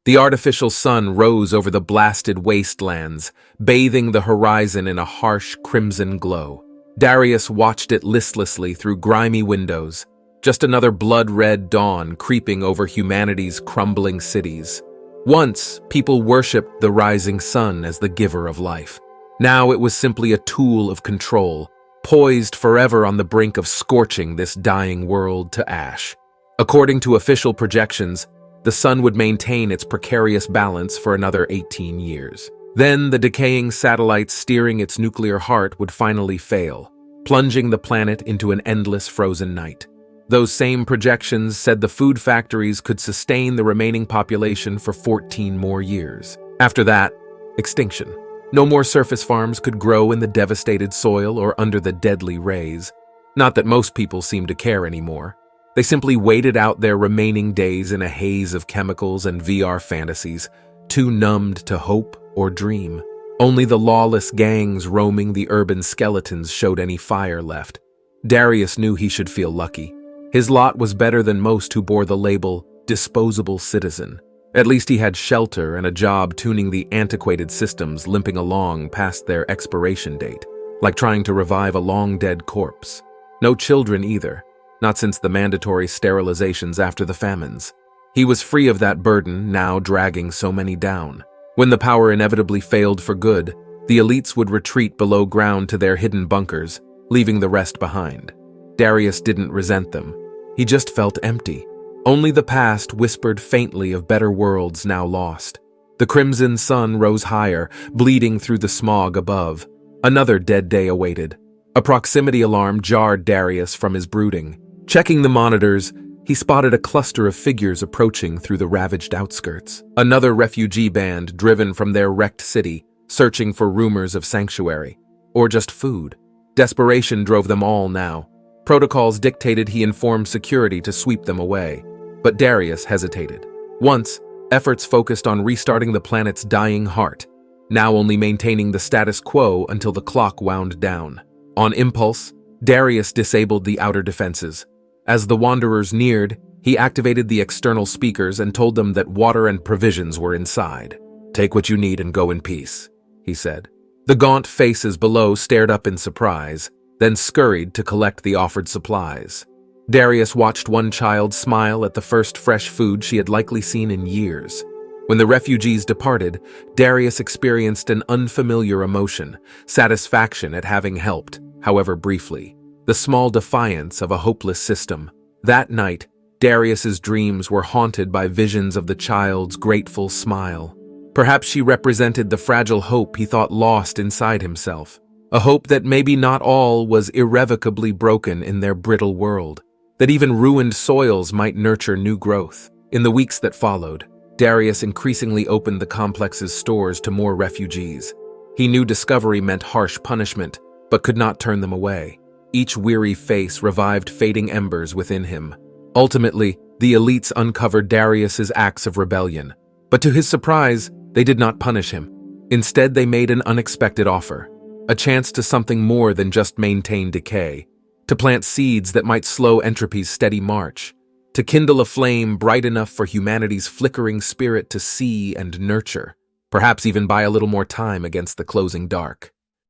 The artificial sun rose over the blasted wastelands, bathing the horizon in a harsh crimson glow. Darius watched it listlessly through grimy windows, just another blood-red dawn creeping over humanity's crumbling cities. Once, people worshipped the rising sun as the giver of life. Now it was simply a tool of control, poised forever on the brink of scorching this dying world to ash. According to official projections, the sun would maintain its precarious balance for another 18 years. Then the decaying satellites steering its nuclear heart would finally fail, plunging the planet into an endless frozen night. Those same projections said the food factories could sustain the remaining population for 14 more years. After that, extinction. No more surface farms could grow in the devastated soil or under the deadly rays. Not that most people seemed to care anymore. They simply waited out their remaining days in a haze of chemicals and VR fantasies, too numbed to hope or dream. Only the lawless gangs roaming the urban skeletons showed any fire left. Darius knew he should feel lucky. His lot was better than most who bore the label disposable citizen. At least he had shelter and a job tuning the antiquated systems limping along past their expiration date, like trying to revive a long-dead corpse. No children either, not since the mandatory sterilizations after the famines. He was free of that burden now dragging so many down. When the power inevitably failed for good, the elites would retreat below ground to their hidden bunkers, leaving the rest behind. Darius didn't resent them. He just felt empty. Only the past whispered faintly of better worlds now lost. The crimson sun rose higher, bleeding through the smog above. Another dead day awaited. A proximity alarm jarred Darius from his brooding. Checking the monitors, he spotted a cluster of figures approaching through the ravaged outskirts. Another refugee band driven from their wrecked city, searching for rumors of sanctuary. Or just food. Desperation drove them all now. Protocols dictated he inform security to sweep them away. But Darius hesitated. Once, efforts focused on restarting the planet's dying heart, now only maintaining the status quo until the clock wound down. On impulse, Darius disabled the outer defenses. As the Wanderers neared, he activated the external speakers and told them that water and provisions were inside. "Take what you need and go in peace," he said. The gaunt faces below stared up in surprise, then scurried to collect the offered supplies. Darius watched one child smile at the first fresh food she had likely seen in years. When the refugees departed, Darius experienced an unfamiliar emotion, satisfaction at having helped, however briefly. The small defiance of a hopeless system. That night, Darius's dreams were haunted by visions of the child's grateful smile. Perhaps she represented the fragile hope he thought lost inside himself. A hope that maybe not all was irrevocably broken in their brittle world, that even ruined soils might nurture new growth. In the weeks that followed, Darius increasingly opened the complex's stores to more refugees. He knew discovery meant harsh punishment, but could not turn them away. Each weary face revived fading embers within him. Ultimately, the elites uncovered Darius's acts of rebellion. But to his surprise, they did not punish him. Instead, they made an unexpected offer. A chance to something more than just maintain decay. To plant seeds that might slow entropy's steady march. To kindle a flame bright enough for humanity's flickering spirit to see and nurture. Perhaps even buy a little more time against the closing dark.